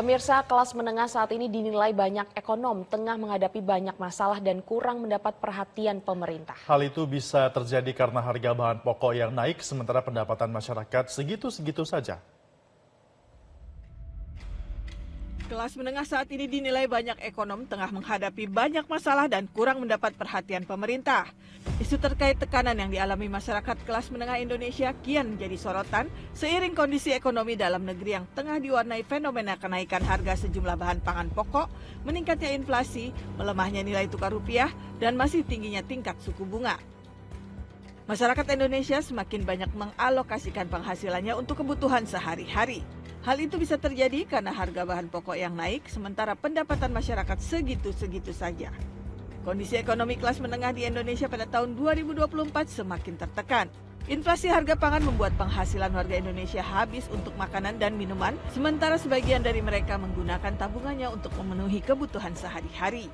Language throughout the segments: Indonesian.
Pemirsa, kelas menengah saat ini dinilai banyak ekonom tengah menghadapi banyak masalah dan kurang mendapat perhatian pemerintah. Hal itu bisa terjadi karena harga bahan pokok yang naik sementara pendapatan masyarakat segitu-segitu saja. Kelas menengah saat ini dinilai banyak ekonom tengah menghadapi banyak masalah dan kurang mendapat perhatian pemerintah. Isu terkait tekanan yang dialami masyarakat kelas menengah Indonesia kian menjadi sorotan seiring kondisi ekonomi dalam negeri yang tengah diwarnai fenomena kenaikan harga sejumlah bahan pangan pokok, meningkatnya inflasi, melemahnya nilai tukar rupiah, dan masih tingginya tingkat suku bunga. Masyarakat Indonesia semakin banyak mengalokasikan penghasilannya untuk kebutuhan sehari-hari. Hal itu bisa terjadi karena harga bahan pokok yang naik, sementara pendapatan masyarakat segitu-segitu saja. Kondisi ekonomi kelas menengah di Indonesia pada tahun 2024 semakin tertekan. Inflasi harga pangan membuat penghasilan warga Indonesia habis untuk makanan dan minuman, sementara sebagian dari mereka menggunakan tabungannya untuk memenuhi kebutuhan sehari-hari.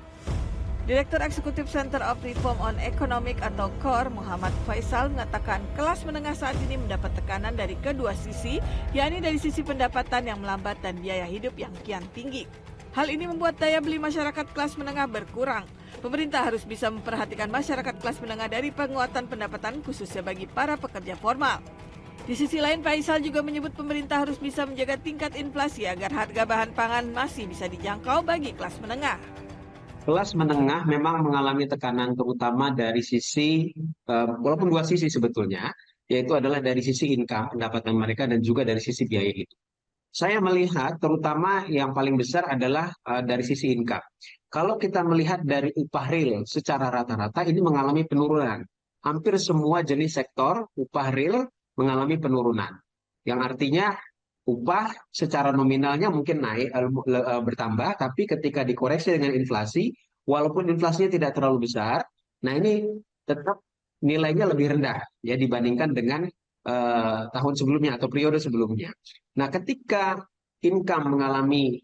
Direktur Eksekutif Center of Reform on Economic atau KOR, Muhammad Faisal, mengatakan kelas menengah saat ini mendapat tekanan dari kedua sisi, yakni dari sisi pendapatan yang melambat dan biaya hidup yang kian tinggi. Hal ini membuat daya beli masyarakat kelas menengah berkurang. Pemerintah harus bisa memperhatikan masyarakat kelas menengah dari penguatan pendapatan khususnya bagi para pekerja formal. Di sisi lain, Faisal juga menyebut pemerintah harus bisa menjaga tingkat inflasi agar harga bahan pangan masih bisa dijangkau bagi kelas menengah. Kelas menengah memang mengalami tekanan terutama dari sisi, walaupun dua sisi sebetulnya, yaitu adalah dari sisi income, pendapatan mereka, dan juga dari sisi biaya hidup. Saya melihat terutama yang paling besar adalah dari sisi income. Kalau kita melihat dari upah real secara rata-rata ini mengalami penurunan. Hampir semua jenis sektor upah real mengalami penurunan. Yang artinya upah secara nominalnya mungkin naik bertambah, tapi ketika dikoreksi dengan inflasi, walaupun inflasinya tidak terlalu besar, nah ini tetap nilainya lebih rendah ya dibandingkan dengan tahun sebelumnya atau periode sebelumnya. Nah, ketika income mengalami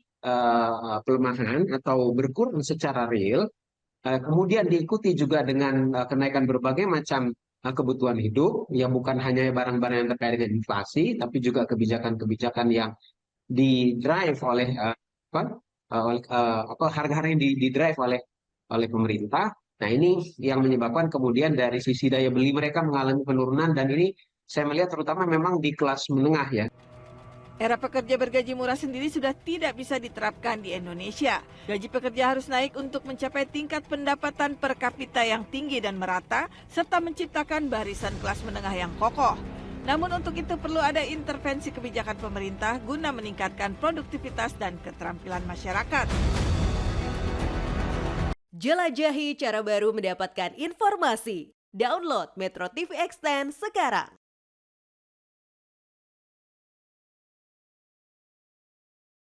pelemahan atau berkurang secara real, kemudian diikuti juga dengan kenaikan berbagai macam kebutuhan hidup, yang bukan hanya barang-barang yang terkait dengan inflasi, tapi juga kebijakan-kebijakan yang di-drive oleh harga-harga yang di-drive oleh pemerintah. Nah, ini yang menyebabkan kemudian dari sisi daya beli mereka mengalami penurunan, dan ini saya melihat terutama memang di kelas menengah ya. Era pekerja bergaji murah sendiri sudah tidak bisa diterapkan di Indonesia. Gaji pekerja harus naik untuk mencapai tingkat pendapatan per kapita yang tinggi dan merata, serta menciptakan barisan kelas menengah yang kokoh. Namun untuk itu perlu ada intervensi kebijakan pemerintah guna meningkatkan produktivitas dan keterampilan masyarakat. Jelajahi cara baru mendapatkan informasi. Download Metro TV Extend sekarang.